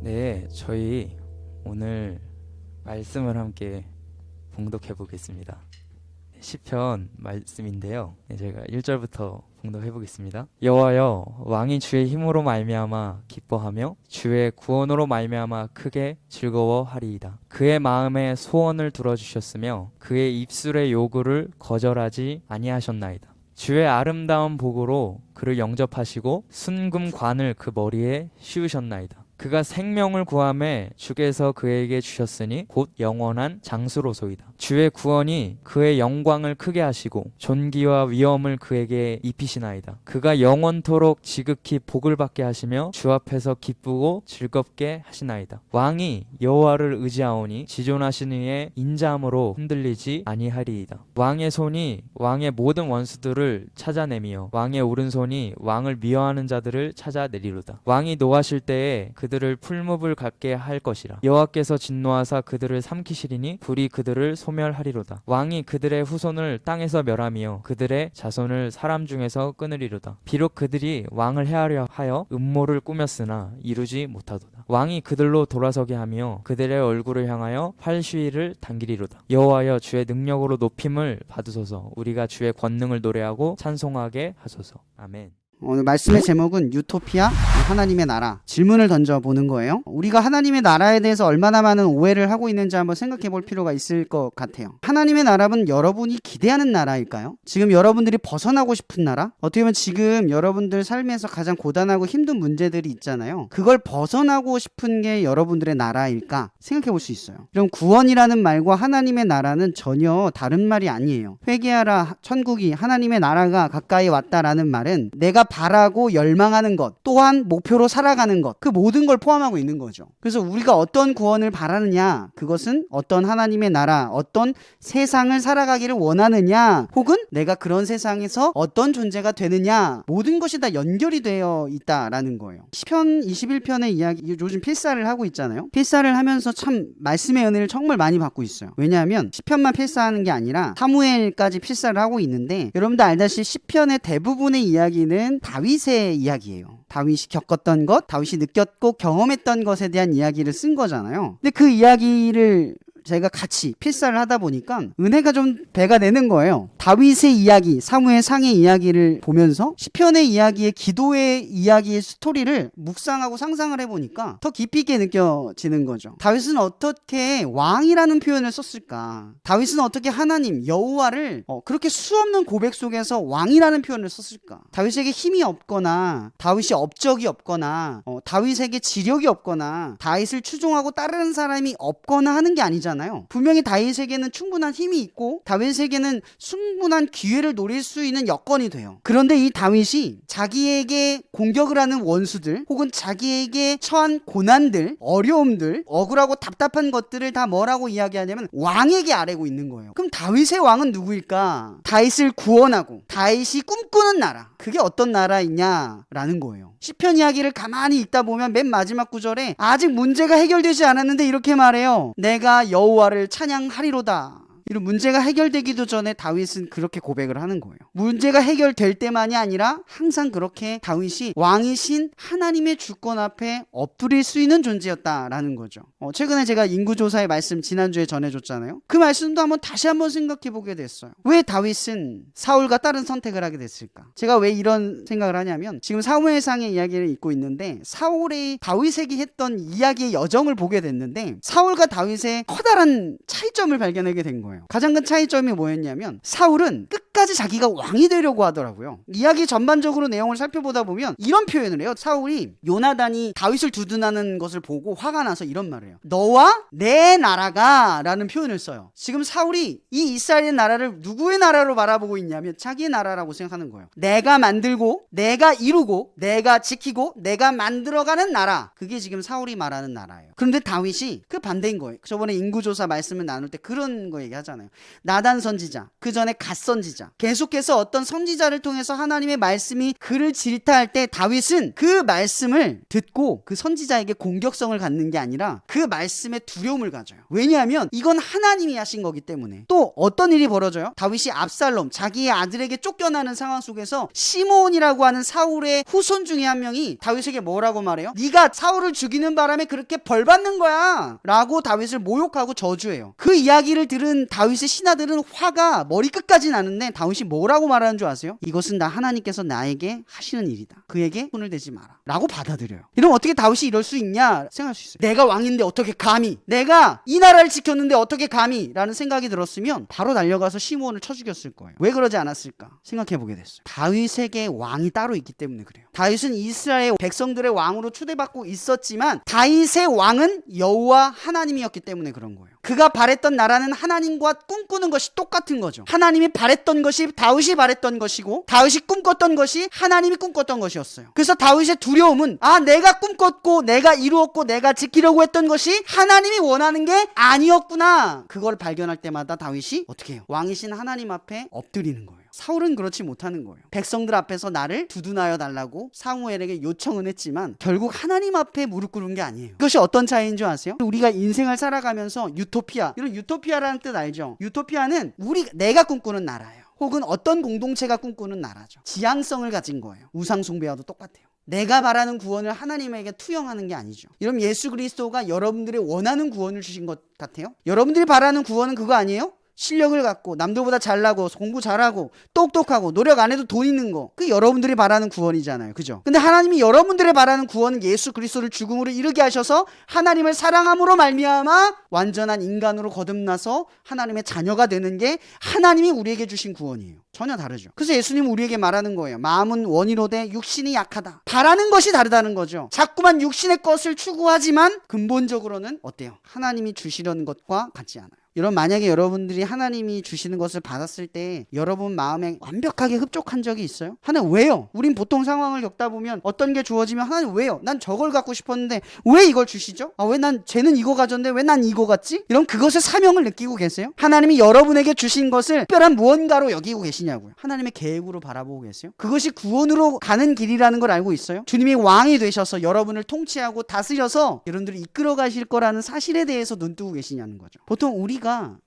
네, 저희 오늘 말씀을 함께 봉독해 보겠습니다. 시편 말씀인데요. 제가 1절부터 봉독해 보겠습니다. 여호와여, 왕이 주의 힘으로 말미암아 기뻐하며 주의 구원으로 말미암아 크게 즐거워하리이다. 그의 마음에 소원을 들어주셨으며 그의 입술의 요구를 거절하지 아니하셨나이다. 주의 아름다운 복으로 그를 영접하시고 순금관을 그 머리에 씌우셨나이다. 그가 생명을 구하매 주께서 그에게 주셨으니 곧 영원한 장수로소이다. 주의 구원이 그의 영광을 크게 하시고 존귀와 위엄을 그에게 입히시나이다. 그가 영원토록 지극히 복을 받게 하시며 주 앞에서 기쁘고 즐겁게 하시나이다. 왕이 여호와를 의지하오니 지존하신 이의 인자함으로 흔들리지 아니하리이다. 왕의 손이 왕의 모든 원수들을 찾아내며 왕의 오른손이 왕을 미워하는 자들을 찾아내리로다. 왕이 노하실 때에 그들을 풀무불 같게 할 것이라. 여호와께서 진노하사 그들을 삼키시리니 불이 그들을 소멸하리로다. 왕이 그들의 후손을 땅에서 멸하며 그들의 자손을 사람 중에서 끊으리로다. 비록 그들이 왕을 해하려 하여 음모를 꾸몄으나 이루지 못하도다. 왕이 그들로 돌아서게 하며 그들의 얼굴을 향하여 활시위를 당기리로다. 여호와여, 주의 능력으로 높임을 받으소서. 우리가 주의 권능을 노래하고 찬송하게 하소서. 아멘. 오늘 말씀의 제목은 유토피아, 하나님의 나라. 질문을 던져보는 거예요. 우리가 하나님의 나라에 대해서 얼마나 많은 오해를 하고 있는지 한번 생각해 볼 필요가 있을 것 같아요. 하나님의 나라는 여러분이 기대하는 나라일까요? 지금 여러분들이 벗어나고 싶은 나라? 어떻게 보면 지금 여러분들 삶에서 가장 고단하고 힘든 문제들이 있잖아요. 그걸 벗어나고 싶은 게 여러분들의 나라일까? 생각해 볼 수 있어요. 그럼 구원이라는 말과 하나님의 나라는 전혀 다른 말이 아니에요. 회개하라, 천국이, 하나님의 나라가 가까이 왔다라는 말은 내가 바라고 열망하는 것, 또한 목표로 살아가는 것, 그 모든 걸 포함하고 있는 거죠. 그래서 우리가 어떤 구원을 바라느냐, 그것은 어떤 하나님의 나라, 어떤 세상을 살아가기를 원하느냐, 혹은 내가 그런 세상에서 어떤 존재가 되느냐, 모든 것이 다 연결이 되어 있다라는 거예요. 시편 21편의 이야기, 요즘 필사를 하고 있잖아요. 필사를 하면서 참 말씀의 은혜를 정말 많이 받고 있어요. 왜냐하면 시편만 필사하는 게 아니라 사무엘까지 필사를 하고 있는데, 여러분도 알다시피 시편의 대부분의 이야기는 다윗의 이야기예요. 다윗이 겪었던 것, 다윗이 느꼈고 경험했던 것에 대한 이야기를 쓴 거잖아요. 근데 그 이야기를 제가 같이 필사를 하다 보니까 은혜가 좀 배가 되는 거예요. 다윗의 이야기, 사무엘 상의 이야기를 보면서 시편의 이야기의, 기도의 이야기의 스토리를 묵상하고 상상을 해보니까 더 깊이 있게 느껴지는 거죠. 다윗은 어떻게 왕이라는 표현을 썼을까? 다윗은 어떻게 하나님, 여호와를 그렇게 수없는 고백 속에서 왕이라는 표현을 썼을까? 다윗에게 힘이 없거나, 다윗이 업적이 없거나, 다윗에게 지력이 없거나, 다윗을 추종하고 따르는 사람이 없거나 하는 게 아니잖아요. 분명히 다윗에게는 충분한 힘이 있고 다윗에게는 충분한 기회를 노릴 수 있는 여건이 돼요. 그런데 이 다윗이 자기에게 공격을 하는 원수들, 혹은 자기에게 처한 고난들, 어려움들, 억울하고 답답한 것들을 다 뭐라고 이야기하냐면 왕에게 아뢰고 있는 거예요. 그럼 다윗의 왕은 누구일까? 다윗을 구원하고 다윗이 꿈꾸는 나라, 그게 어떤 나라이냐라는 거예요. 시편 이야기를 가만히 읽다 보면 맨 마지막 구절에 아직 문제가 해결되지 않았는데 이렇게 말해요. 내가 여호와를 찬양하리로다. 이런 문제가 해결되기도 전에 다윗은 그렇게 고백을 하는 거예요. 문제가 해결될 때만이 아니라 항상 그렇게 다윗이 왕이신 하나님의 주권 앞에 엎드릴 수 있는 존재였다라는 거죠. 최근에 제가 인구조사의 말씀 지난주에 전해줬잖아요. 그 말씀도 다시 한번 생각해 보게 됐어요. 왜 다윗은 사울과 다른 선택을 하게 됐을까? 제가 왜 이런 생각을 하냐면, 지금 사무엘상의 이야기를 읽고 있는데 사울이 다윗에게 했던 이야기의 여정을 보게 됐는데, 사울과 다윗의 커다란 차이점을 발견하게 된 거예요. 가장 큰 차이점이 뭐였냐면, 사울은 끝까지 자기가 왕이 되려고 하더라고요. 이야기 전반적으로 내용을 살펴보다 보면 이런 표현을 해요. 사울이 요나단이 다윗을 두둔하는 것을 보고 화가 나서 이런 말을 해요. 너와 내 나라가 라는 표현을 써요. 지금 사울이 이 이스라엘의 나라를 누구의 나라로 바라보고 있냐면 자기의 나라라고 생각하는 거예요. 내가 만들고 내가 이루고 내가 지키고 내가 만들어가는 나라, 그게 지금 사울이 말하는 나라예요. 그런데 다윗이 그 반대인 거예요. 저번에 인구조사 말씀을 나눌 때 그런 거 얘기하잖아요. 얘기하잖아요. 나단 선지자, 그 전에 갓 선지자, 계속해서 어떤 선지자를 통해서 하나님의 말씀이 그를 질타할 때 다윗은 그 말씀을 듣고 그 선지자에게 공격성을 갖는 게 아니라 그 말씀에 두려움을 가져요. 왜냐하면 이건 하나님이 하신 거기 때문에. 또 어떤 일이 벌어져요? 다윗이 압살롬, 자기의 아들에게 쫓겨나는 상황 속에서 시므온이라고 하는 사울의 후손 중에 한 명이 다윗에게 뭐라고 말해요? 네가 사울을 죽이는 바람에 그렇게 벌 받는 거야 라고 다윗을 모욕하고 저주해요. 그 이야기를 들은 다윗의 신하들은 화가 머리끝까지 나는데 다윗이 뭐라고 말하는 줄 아세요? 이것은 나 하나님께서 나에게 하시는 일이다. 그에게 손을 대지 마라 라고 받아들여요. 이러면 어떻게 다윗이 이럴 수 있냐 생각할 수 있어요. 내가 왕인데 어떻게 감히, 내가 이 나라를 지켰는데 어떻게 감히 라는 생각이 들었으면 바로 달려가서 시므온을 쳐 죽였을 거예요. 왜 그러지 않았을까 생각해보게 됐어요. 다윗에게 왕이 따로 있기 때문에 그래요. 다윗은 이스라엘 백성들의 왕으로 초대받고 있었지만 다윗의 왕은 여호와 하나님이었기 때문에 그런 거예요. 그가 바랬던 나라는 하나님과 꿈꾸는 것이 똑같은 거죠. 하나님이 바랬던 것이 다윗이 바랬던 것이고 다윗이 꿈꿨던 것이 하나님이 꿈꿨던 것이었어요. 그래서 다윗의 두려움은 내가 꿈꿨고 내가 이루었고 내가 지키려고 했던 것이 하나님이 원하는 게 아니었구나. 그걸 발견할 때마다 다윗이 어떻게 해요? 왕이신 하나님 앞에 엎드리는 거예요. 사울은 그렇지 못하는 거예요. 백성들 앞에서 나를 두둔하여 달라고 사무엘에게 요청은 했지만 결국 하나님 앞에 무릎 꿇은 게 아니에요. 그것이 어떤 차이인 줄 아세요? 우리가 인생을 살아가면서 유토피아, 이런 유토피아라는 뜻 알죠? 유토피아는 내가 꿈꾸는 나라예요. 혹은 어떤 공동체가 꿈꾸는 나라죠. 지향성을 가진 거예요. 우상숭배와도 똑같아요. 내가 바라는 구원을 하나님에게 투영하는 게 아니죠. 여러분, 예수 그리스도가 여러분들의 원하는 구원을 주신 것 같아요? 여러분들이 바라는 구원은 그거 아니에요? 실력을 갖고 남들보다 잘나고 공부 잘하고 똑똑하고 노력 안 해도 돈 있는 거, 그 여러분들이 바라는 구원이잖아요. 그죠? 근데 하나님이 여러분들의 바라는 구원은 예수 그리스도를 죽음으로 이르게 하셔서 하나님을 사랑함으로 말미암아 완전한 인간으로 거듭나서 하나님의 자녀가 되는 게 하나님이 우리에게 주신 구원이에요. 전혀 다르죠. 그래서 예수님은 우리에게 말하는 거예요. 마음은 원이로되 육신이 약하다. 바라는 것이 다르다는 거죠. 자꾸만 육신의 것을 추구하지만 근본적으로는 어때요? 하나님이 주시려는 것과 같지 않아요. 여러분, 만약에 여러분들이 하나님이 주시는 것을 받았을 때 여러분 마음에 완벽하게 흡족한 적이 있어요? 하나님 왜요? 우린 보통 상황을 겪다 보면 어떤 게 주어지면 하나님 왜요? 난 저걸 갖고 싶었는데 왜 이걸 주시죠? 왜 쟤는 이거 가졌는데 왜 난 이거 갖지? 이런 그것의 사명을 느끼고 계세요? 하나님이 여러분에게 주신 것을 특별한 무언가로 여기고 계시냐고요? 하나님의 계획으로 바라보고 계세요? 그것이 구원으로 가는 길이라는 걸 알고 있어요? 주님이 왕이 되셔서 여러분을 통치하고 다스려서 여러분들을 이끌어 가실 거라는 사실에 대해서 눈뜨고 계시냐는 거죠. 보통 우리가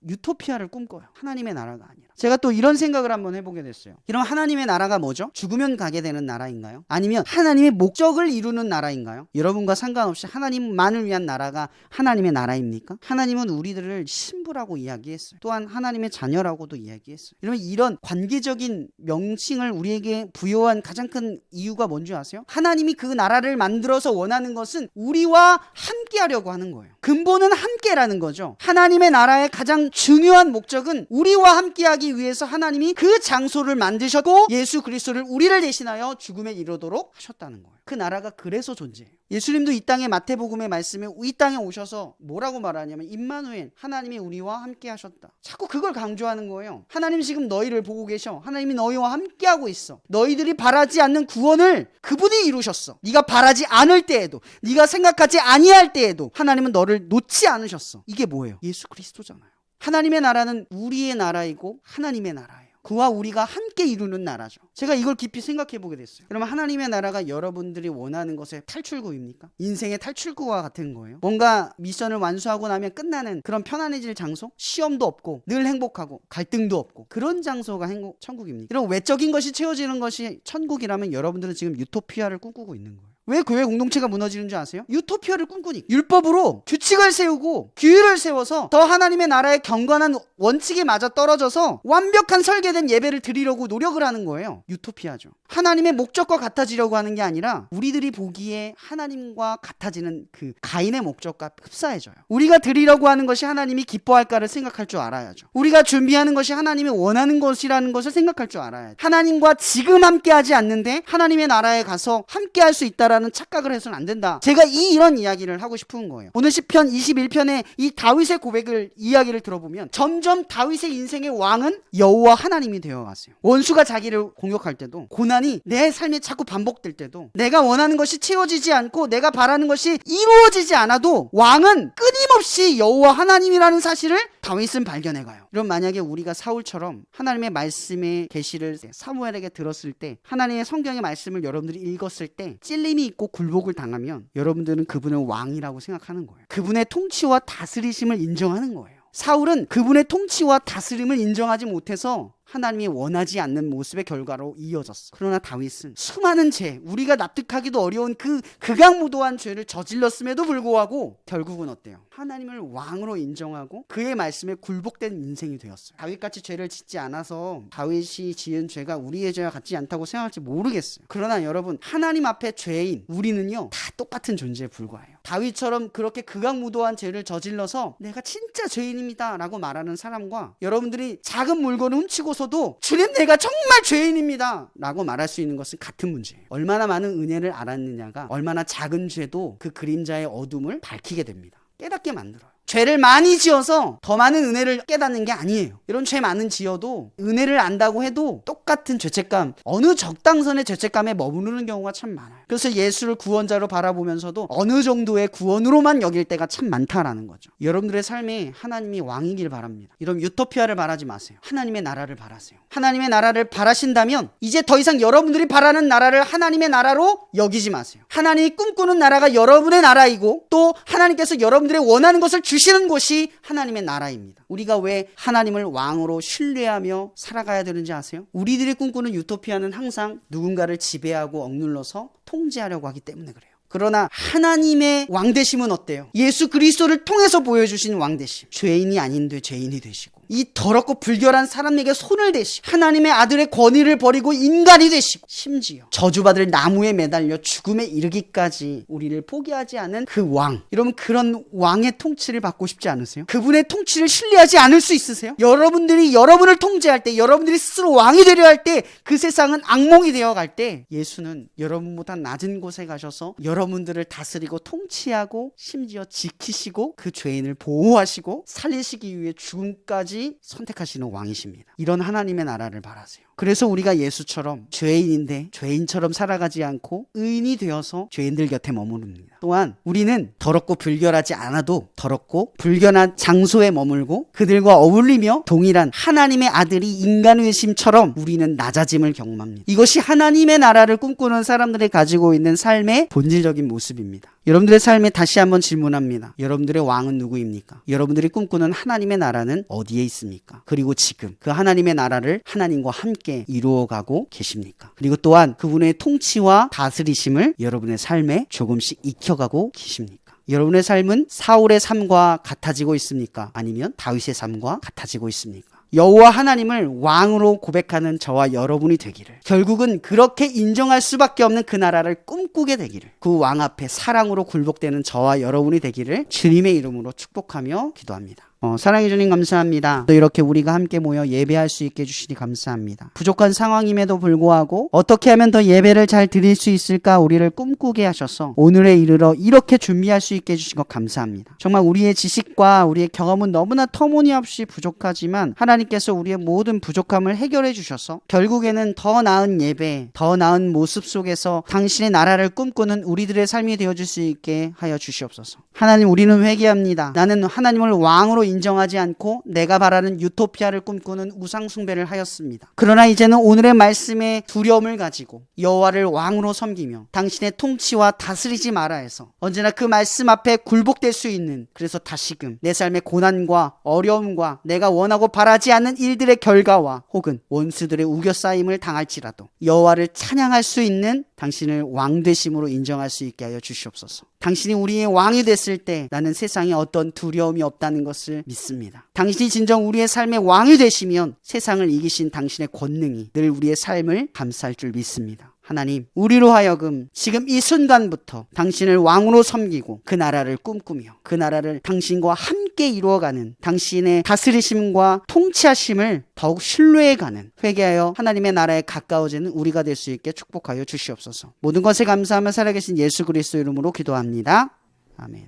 유토피아를 꿈꿔요. 하나님의 나라가 아니라. 제가 또 이런 생각을 한번 해보게 됐어요. 그럼 하나님의 나라가 뭐죠? 죽으면 가게 되는 나라인가요? 아니면 하나님의 목적을 이루는 나라인가요? 여러분과 상관없이 하나님만을 위한 나라가 하나님의 나라입니까? 하나님은 우리들을 신부라고 이야기했어요. 또한 하나님의 자녀라고도 이야기했어요. 여러분, 이런 관계적인 명칭을 우리에게 부여한 가장 큰 이유가 뭔지 아세요? 하나님이 그 나라를 만들어서 원하는 것은 우리와 함께 하려고 하는 거예요. 근본은 함께라는 거죠. 하나님의 나라의 가장 중요한 목적은 우리와 함께하기 위해서 하나님이 그 장소를 만드셨고 예수 그리스도를 우리를 대신하여 죽음에 이르도록 하셨다는 거예요. 그 나라가 그래서 존재해요. 예수님도 이 땅에 마태복음의 말씀에 이 땅에 오셔서 뭐라고 말하냐면 임마누엘, 하나님이 우리와 함께 하셨다. 자꾸 그걸 강조하는 거예요. 하나님 지금 너희를 보고 계셔. 하나님이 너희와 함께 하고 있어. 너희들이 바라지 않는 구원을 그분이 이루셨어. 네가 바라지 않을 때에도, 네가 생각하지 아니할 때에도 하나님은 너를 놓지 않으셨어. 이게 뭐예요? 예수 그리스도잖아요. 하나님의 나라는 우리의 나라이고 하나님의 나라예요. 그와 우리가 함께 이루는 나라죠. 제가 이걸 깊이 생각해 보게 됐어요. 그러면 하나님의 나라가 여러분들이 원하는 것의 탈출구입니까? 인생의 탈출구와 같은 거예요. 뭔가 미션을 완수하고 나면 끝나는 그런 편안해질 장소? 시험도 없고 늘 행복하고 갈등도 없고 그런 장소가 천국입니까? 이런 외적인 것이 채워지는 것이 천국이라면 여러분들은 지금 유토피아를 꿈꾸고 있는 거예요. 왜 교회 공동체가 무너지는 줄 아세요? 유토피아를 꿈꾸니 율법으로 규칙을 세우고 규율을 세워서 더 하나님의 나라의 경건한 원칙에 맞아 떨어져서 완벽한 설계된 예배를 드리려고 노력을 하는 거예요. 유토피아죠. 하나님의 목적과 같아지려고 하는 게 아니라 우리들이 보기에 하나님과 같아지는 그 가인의 목적과 흡사해져요. 우리가 드리려고 하는 것이 하나님이 기뻐할까를 생각할 줄 알아야죠. 우리가 준비하는 것이 하나님이 원하는 것이라는 것을 생각할 줄 알아야죠. 하나님과 지금 함께하지 않는데 하나님의 나라에 가서 함께할 수 있다라는 거라는 착각을 해서는 안 된다. 제가 이런 이야기를 하고 싶은 거예요. 오늘 시편 21편의 이 다윗의 고백을 이야기를 들어보면 점점 다윗의 인생의 왕은 여호와 하나님이 되어갔어요. 원수가 자기를 공격할 때도, 고난이 내 삶에 자꾸 반복될 때도, 내가 원하는 것이 채워지지 않고 내가 바라는 것이 이루어지지 않아도 왕은 끊임없이 여호와 하나님이라는 사실을 다윗은 발견해가요. 그럼 만약에 우리가 사울처럼 하나님의 말씀의 계시를 사무엘에게 들었을 때, 하나님의 성경의 말씀을 여러분들이 읽었을 때 찔림이 있고 굴복을 당하면 여러분들은 그분을 왕이라고 생각하는 거예요. 그분의 통치와 다스리심을 인정하는 거예요. 사울은 그분의 통치와 다스림을 인정하지 못해서 하나님이 원하지 않는 모습의 결과로 이어졌어. 그러나 다윗은 수많은 죄, 우리가 납득하기도 어려운 그 극악무도한 죄를 저질렀음에도 불구하고 결국은 어때요? 하나님을 왕으로 인정하고 그의 말씀에 굴복된 인생이 되었어요. 다윗같이 죄를 짓지 않아서 다윗이 지은 죄가 우리의 죄와 같지 않다고 생각할지 모르겠어요. 그러나 여러분, 하나님 앞에 죄인 우리는요 다 똑같은 존재에 불과해요. 다윗처럼 그렇게 극악무도한 죄를 저질러서 내가 진짜 죄인입니다 라고 말하는 사람과, 여러분들이 작은 물건을 훔치고서도 주님 내가 정말 죄인입니다 라고 말할 수 있는 것은 같은 문제예요. 얼마나 많은 은혜를 알았느냐가 얼마나 작은 죄도 그 그림자의 어둠을 밝히게 됩니다. 깨닫게 만들어요. 죄를 많이 지어서 더 많은 은혜를 깨닫는 게 아니에요. 이런 죄 많은 지어도 은혜를 안다고 해도 똑같은 죄책감, 어느 적당선의 죄책감에 머무르는 경우가 참 많아요. 그래서 예수를 구원자로 바라보면서도 어느 정도의 구원으로만 여길 때가 참 많다라는 거죠. 여러분들의 삶에 하나님이 왕이길 바랍니다. 이런 유토피아를 바라지 마세요. 하나님의 나라를 바라세요. 하나님의 나라를 바라신다면 이제 더 이상 여러분들이 바라는 나라를 하나님의 나라로 여기지 마세요. 하나님이 꿈꾸는 나라가 여러분의 나라이고, 또 하나님께서 여러분들의 원하는 것을 주시는 곳이 하나님의 나라입니다. 우리가 왜 하나님을 왕으로 신뢰하며 살아가야 되는지 아세요? 우리들이 꿈꾸는 유토피아는 항상 누군가를 지배하고 억눌러서 통제하려고 하기 때문에 그래요. 그러나 하나님의 왕되심은 어때요? 예수 그리스도를 통해서 보여주신 왕되심. 죄인이 아닌데 죄인이 되시고, 이 더럽고 불결한 사람에게 손을 대시고, 하나님의 아들의 권위를 버리고 인간이 되시고, 심지어 저주받을 나무에 매달려 죽음에 이르기까지 우리를 포기하지 않은 그 왕. 여러분, 그런 왕의 통치를 받고 싶지 않으세요? 그분의 통치를 신뢰하지 않을 수 있으세요? 여러분들이 여러분을 통제할 때, 여러분들이 스스로 왕이 되려 할 때, 그 세상은 악몽이 되어갈 때, 예수는 여러분보다 낮은 곳에 가셔서 여러분들을 다스리고 통치하고 심지어 지키시고 그 죄인을 보호하시고 살리시기 위해 죽음까지 선택하시는 왕이십니다. 이런 하나님의 나라를 바라세요. 그래서 우리가 예수처럼 죄인인데 죄인처럼 살아가지 않고 의인이 되어서 죄인들 곁에 머무릅니다. 또한 우리는 더럽고 불결하지 않아도 더럽고 불결한 장소에 머물고 그들과 어울리며 동일한 하나님의 아들이 인간의 되심처럼 우리는 낮아짐을 경험합니다. 이것이 하나님의 나라를 꿈꾸는 사람들이 가지고 있는 삶의 본질적인 모습입니다. 여러분들의 삶에 다시 한번 질문합니다. 여러분들의 왕은 누구입니까? 여러분들이 꿈꾸는 하나님의 나라는 어디에 있습니까? 그리고 지금 그 하나님의 나라를 하나님과 함께 이루어가고 계십니까? 그리고 또한 그분의 통치와 다스리심을 여러분의 삶에 조금씩 익혀가고 계십니까? 여러분의 삶은 사울의 삶과 같아지고 있습니까? 아니면 다윗의 삶과 같아지고 있습니까? 여호와 하나님을 왕으로 고백하는 저와 여러분이 되기를, 결국은 그렇게 인정할 수밖에 없는 그 나라를 꿈꾸게 되기를, 그 왕 앞에 사랑으로 굴복되는 저와 여러분이 되기를 주님의 이름으로 축복하며 기도합니다. 사랑해 주님 감사합니다. 또 이렇게 우리가 함께 모여 예배할 수 있게 해주시니 감사합니다. 부족한 상황임에도 불구하고 어떻게 하면 더 예배를 잘 드릴 수 있을까 우리를 꿈꾸게 하셔서 오늘에 이르러 이렇게 준비할 수 있게 해주신 것 감사합니다. 정말 우리의 지식과 우리의 경험은 너무나 터무니없이 부족하지만 하나님께서 우리의 모든 부족함을 해결해 주셔서 결국에는 더 나은 예배, 더 나은 모습 속에서 당신의 나라를 꿈꾸는 우리들의 삶이 되어줄 수 있게 하여 주시옵소서. 하나님, 우리는 회개합니다. 나는 하나님을 왕으로 인정하지 않고 내가 바라는 유토피아를 꿈꾸는 우상 숭배를 하였습니다. 그러나 이제는 오늘의 말씀에 두려움을 가지고 여호와를 왕으로 섬기며 당신의 통치와 다스리지 마라 해서 언제나 그 말씀 앞에 굴복될 수 있는, 그래서 다시금 내 삶의 고난과 어려움과 내가 원하고 바라지 않는 일들의 결과와 혹은 원수들의 우겨싸임을 당할지라도 여호와를 찬양할 수 있는 당신을 왕 되심으로 인정할 수 있게 하여 주시옵소서. 당신이 우리의 왕이 됐을 때 나는 세상에 어떤 두려움이 없다는 것을 믿습니다. 당신이 진정 우리의 삶의 왕이 되시면 세상을 이기신 당신의 권능이 늘 우리의 삶을 감쌀 줄 믿습니다. 하나님, 우리로 하여금 지금 이 순간부터 당신을 왕으로 섬기고 그 나라를 꿈꾸며 그 나라를 당신과 함께 이루어가는 당신의 다스리심과 통치하심을 더욱 신뢰해가는 회개하여 하나님의 나라에 가까워지는 우리가 될 수 있게 축복하여 주시옵소서. 모든 것에 감사하며 살아계신 예수 그리스도 이름으로 기도합니다. 아멘.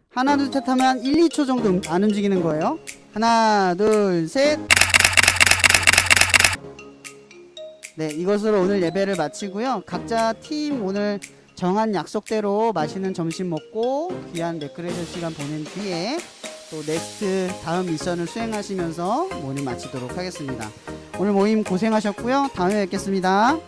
하나 둘 셋 하면 1, 2초 정도 안 움직이는 거예요. 하나 둘 셋. 네, 이것으로 오늘 예배를 마치고요. 각자 팀 오늘 정한 약속대로 맛있는 점심 먹고 귀한 레크레이션 시간 보낸 뒤에 또 넥스트 다음 미션을 수행하시면서 모임 마치도록 하겠습니다. 오늘 모임 고생하셨고요. 다음에 뵙겠습니다.